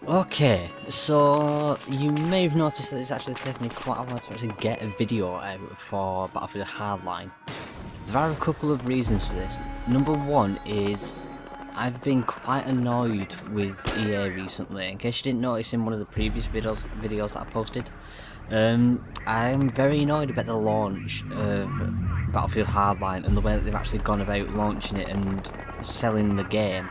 Okay, so you may have noticed that it's actually taken me quite a while to actually get a video out for Battlefield Hardline. There are a couple of reasons for this. Number one is I've been quite annoyed with EA recently. In case you didn't notice in one of the previous videos that I posted, I'm very annoyed about the launch of Battlefield Hardline and the way that they've actually gone about launching it and selling the game.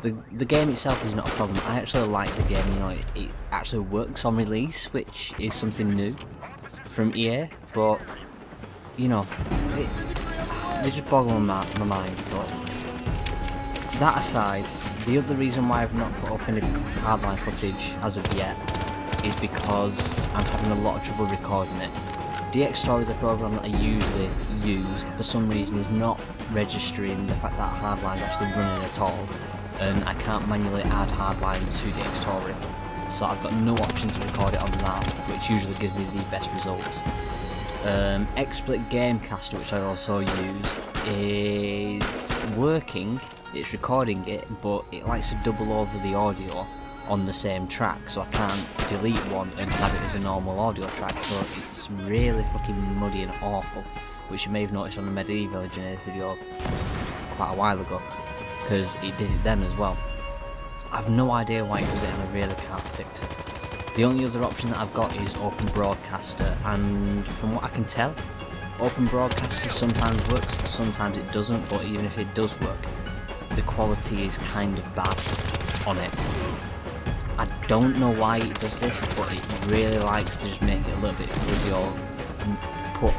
The game itself is not a problem. I actually like the game, you know, it actually works on release, which is something new from EA, but, you know, they just boggle my mind. But that aside, the other reason why I've not put up any Hardline footage as of yet is because I'm having a lot of trouble recording it. DxStory, the program that I usually use, for some reason is not registering the fact that Hardline is actually running at all. And I can't manually add Hardline to DxStory, so I've got no option to record it on that, which usually gives me the best results. XSplit Gamecaster, which I also use, is working, it's recording it, but it likes to double over the audio on the same track, so I can't delete one and have it as a normal audio track, so it's really fucking muddy and awful, which you may have noticed on the Medieval Engineers video quite a while ago, because he did it then as well. I've no idea why he does it and I really can't fix it. The only other option that I've got is Open Broadcaster, and from what I can tell, Open Broadcaster sometimes works, sometimes it doesn't, but even if it does work, the quality is kind of bad on it. I don't know why it does this, but it really likes to just make it a little bit fuzzy or put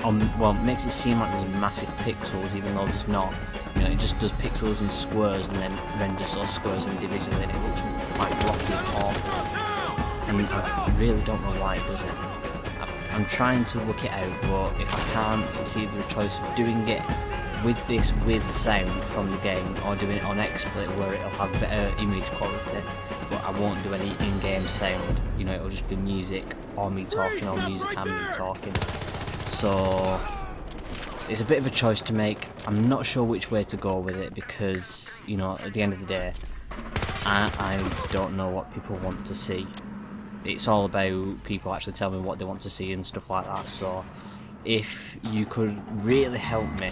on, well, makes it seem like there's massive pixels even though there's not. You know, it just does pixels in squares and then renders those squares individually, and it looks quite blocky and awful. And I really don't know why it does it. I'm trying to work it out, but if I can't, it's either a choice of doing it with sound from the game, or doing it on XSplit where it'll have better image quality, but I won't do any in-game sound. You know, it'll just be music, or me talking, or music and me talking. So it's a bit of a choice to make. I'm not sure which way to go with it because, you know, at the end of the day, I don't know what people want to see. It's all about people actually telling me what they want to see and stuff like that. So if you could really help me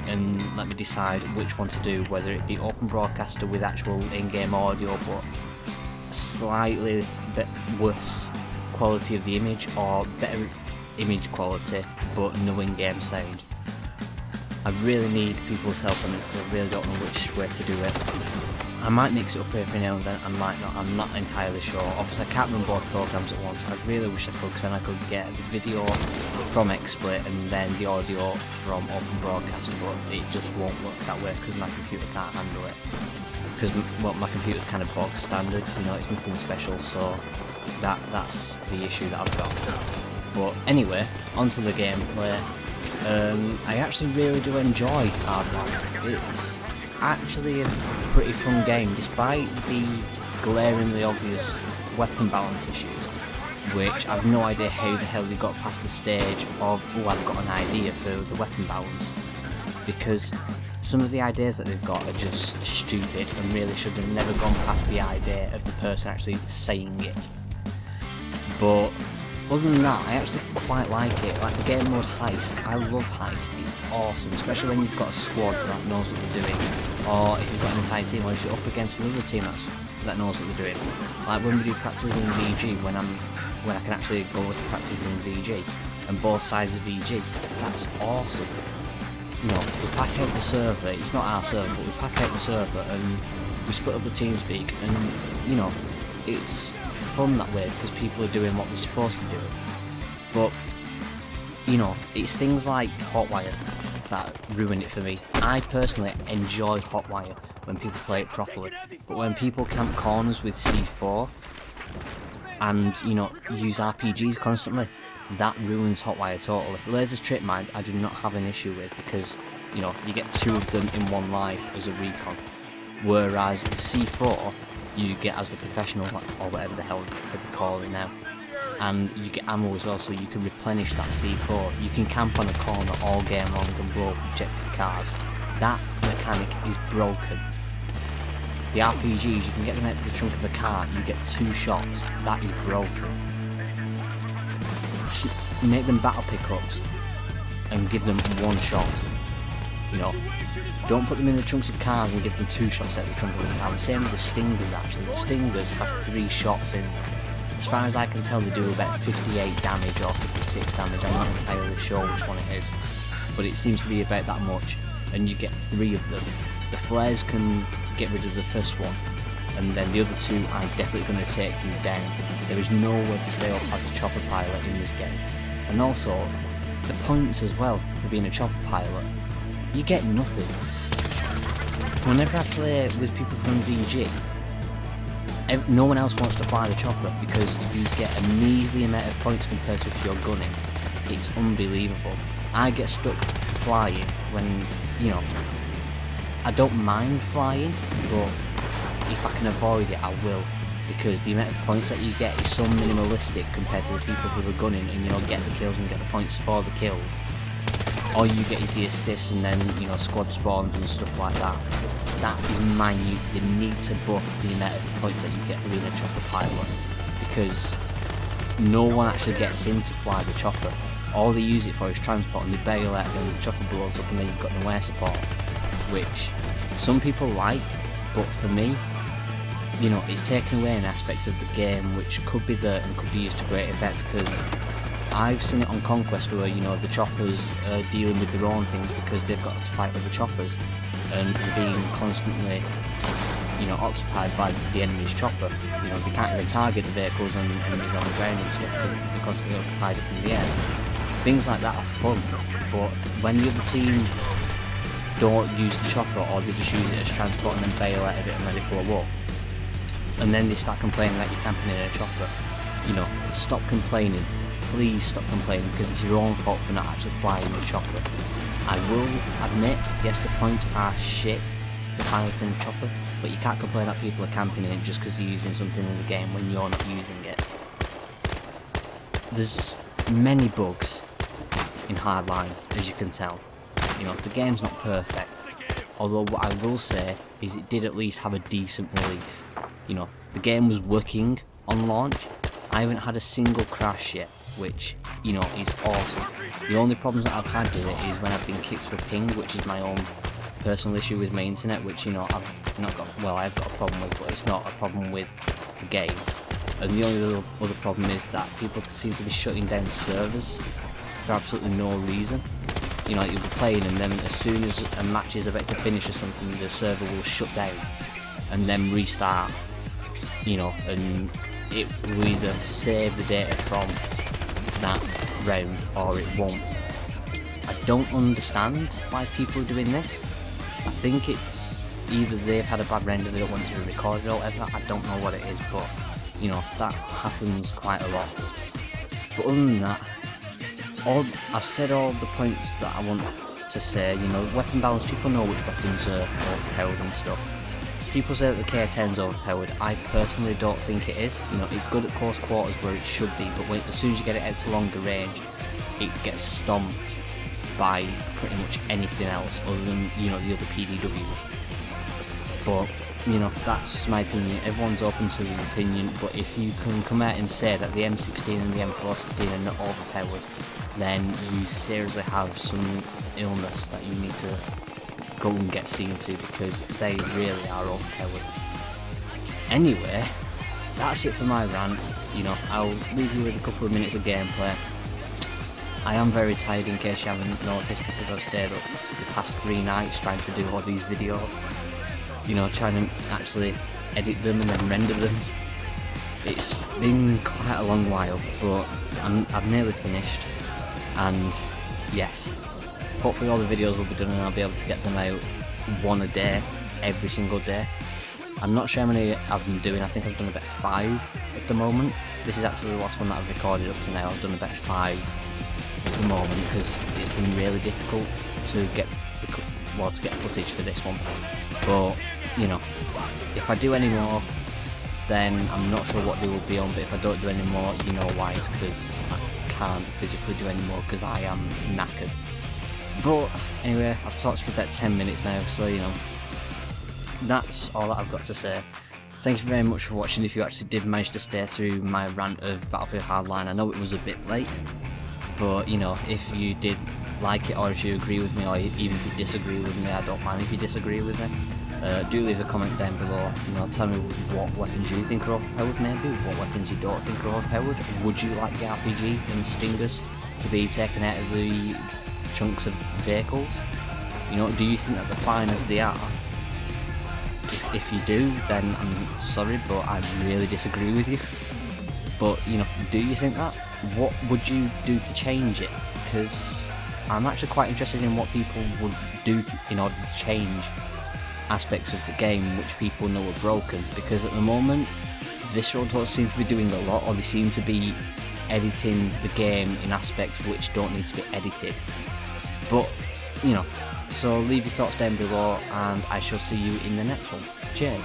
and let me decide which one to do, whether it be Open Broadcaster with actual in-game audio but slightly bit worse quality of the image, or better image quality but no in-game sound. I really need people's help on this because I really don't know which way to do it. I might mix it up every now and then, I might not, I'm not entirely sure. Obviously I can't run both programs at once. I really wish I could, because then I could get the video from XSplit and then the audio from Open Broadcaster, but it just won't work that way because my computer can't handle it. Because, well, my computer's kind of bog standard, you know, it's nothing special, so that's the issue that I've got. But anyway, onto the gameplay. I actually really do enjoy Hardline. It's actually a pretty fun game, despite the glaringly obvious weapon balance issues, which I've no idea how the hell they got past the stage of, oh, I've got an idea for the weapon balance, because some of the ideas that they've got are just stupid and really should have never gone past the idea of the person actually saying it. But other than that, I actually quite like it. Like the game mode Heist, I love Heist, it's awesome, especially when you've got a squad that knows what they're doing, or if you've got an entire team, or if you're up against another team that knows what they're doing. Like when we do practice in VG, when I can actually go to practice in VG, and both sides of VG, that's awesome. You know, we pack out the server, it's not our server, but we pack out the server and we split up the TeamSpeak, and you know, it's fun that way because people are doing what they're supposed to do. But you know, it's things like Hotwire that ruin it for me. I personally enjoy Hotwire when people play it properly, but when people camp corners with C4 and, you know, use RPGs constantly, that ruins Hotwire totally. Lasers trip mines I do not have an issue with because, you know, you get 2 of them in one life as a recon, whereas C4 you get as the professional, or whatever the hell they call it now, and you get ammo as well, so you can replenish that C4. You can camp on a corner all game long and blow up objective cars. That mechanic is broken. The RPGs, you can get them out of the trunk of a car, you get 2 shots. That is broken. Make them battle pickups and give them 1 shot. You know, don't put them in the trunks of cars and give them 2 shots out of the trunk of the car. The same with the Stingers actually. The Stingers have 3 shots in them. As far as I can tell, they do about 58 damage or 56 damage. I'm not entirely sure which one it is, but it seems to be about that much. And you get 3 of them. The flares can get rid of the first one, and then the other 2 are definitely going to take you down. There is no way to stay up as a chopper pilot in this game. And also, the points as well for being a chopper pilot, you get nothing. Whenever I play with people from VG, no one else wants to fly the chopper because you get a measly amount of points compared to if you're gunning. It's unbelievable. I get stuck flying when, you know, I don't mind flying, but if I can avoid it, I will, because the amount of points that you get is so minimalistic compared to the people who are gunning and, you know, get the kills and get the points for the kills. All you get is the assists and then, you know, squad spawns and stuff like that. That is minute. You need to buff the amount of points that you get for being a chopper pilot, because no one actually gets in to fly the chopper. All they use it for is transport, and they bail out when the chopper blows up and then you've got no air support, which some people like, but for me, you know, it's taken away an aspect of the game which could be there and could be used to great effect, because I've seen it on Conquest where, you know, the choppers are dealing with their own things because they've got to fight with the choppers and being constantly, you know, occupied by the enemy's chopper. You know, they can't even target the vehicles and enemies on the ground and stuff because they're constantly occupied up in the air. Things like that are fun, but when the other team don't use the chopper, or they just use it as transport and then bail out of it and let it blow up, and then they start complaining that you're camping in a chopper, you know, stop complaining. Please stop complaining, because it's your own fault for not actually flying the chopper. I will admit, yes, the points are shit for piloting the chopper, but you can't complain that people are camping in it just because you're using something in the game when you're not using it. There's many bugs in Hardline, as you can tell. You know, the game's not perfect, although what I will say is it did at least have a decent release. You know, the game was working on launch. I haven't had a single crash yet, which, you know, is awesome. The only problems that I've had with it is when I've been kicked for ping, which is my own personal issue with my internet, which, you know, I've not got, well, I've got a problem with, but it's not a problem with the game. And the only other problem is that people seem to be shutting down servers for absolutely no reason. You know, you'll be playing and then as soon as a match is about to finish or something, the server will shut down and then restart, you know, and it will either save the data from that round or it won't. I don't understand why people are doing this. I think it's either they've had a bad render, they don't want it to be recorded or whatever. I don't know what it is, but, you know, that happens quite a lot. But other than that, I've said all the points that I want to say. You know, weapon balance, people know which weapons are overpowered and stuff. People say that the K10's overpowered. I personally don't think it is. You know, it's good at close quarters where it should be, but as soon as you get it out to longer range, it gets stomped by pretty much anything else other than, you know, the other PDWs. But, you know, that's my opinion. Everyone's open to their opinion, but if you can come out and say that the M16 and the M416 are not overpowered, then you seriously have some illness that you need to go and get seen to, because they really are overpowered. Anyway, that's it for my rant. You know, I'll leave you with a couple of minutes of gameplay. I am very tired, in case you haven't noticed, because I've stayed up the past 3 nights trying to do all these videos. You know, trying to actually edit them and then render them. It's been quite a long while, but I've nearly finished. And yes, hopefully all the videos will be done and I'll be able to get them out 1 a day, every single day. I'm not sure how many I've been doing. I think I've done about 5 at the moment. This is actually the last one that I've recorded up to now. I've done about 5 at the moment because it's been really difficult to get footage for this one. But, you know, if I do any more, then I'm not sure what they will be on, but if I don't do any more, you know why. It's because I can't physically do any more because I am knackered. But anyway, I've talked for about 10 minutes now, so, you know, that's all that I've got to say. Thank you very much for watching. If you actually did manage to stay through my rant of Battlefield Hardline, I know it was a bit late, but you know, if you did like it, or if you agree with me, or even if you disagree with me, I don't mind if you disagree with me. Do leave a comment down below. You know, tell me what weapons you think are overpowered, maybe what weapons you don't think are overpowered. Would you like the RPG and stingers to be taken out of the chunks of vehicles? You know, do you think that they're fine as they are? If you do, then I'm sorry, but I really disagree with you. But, you know, do you think that? What would you do to change it? Because I'm actually quite interested in what people would do in order to change aspects of the game which people know are broken. Because at the moment, Visceral don't seem to be doing a lot, or they seem to be editing the game in aspects which don't need to be edited. But, you know, so leave your thoughts down below, and I shall see you in the next one. Cheers.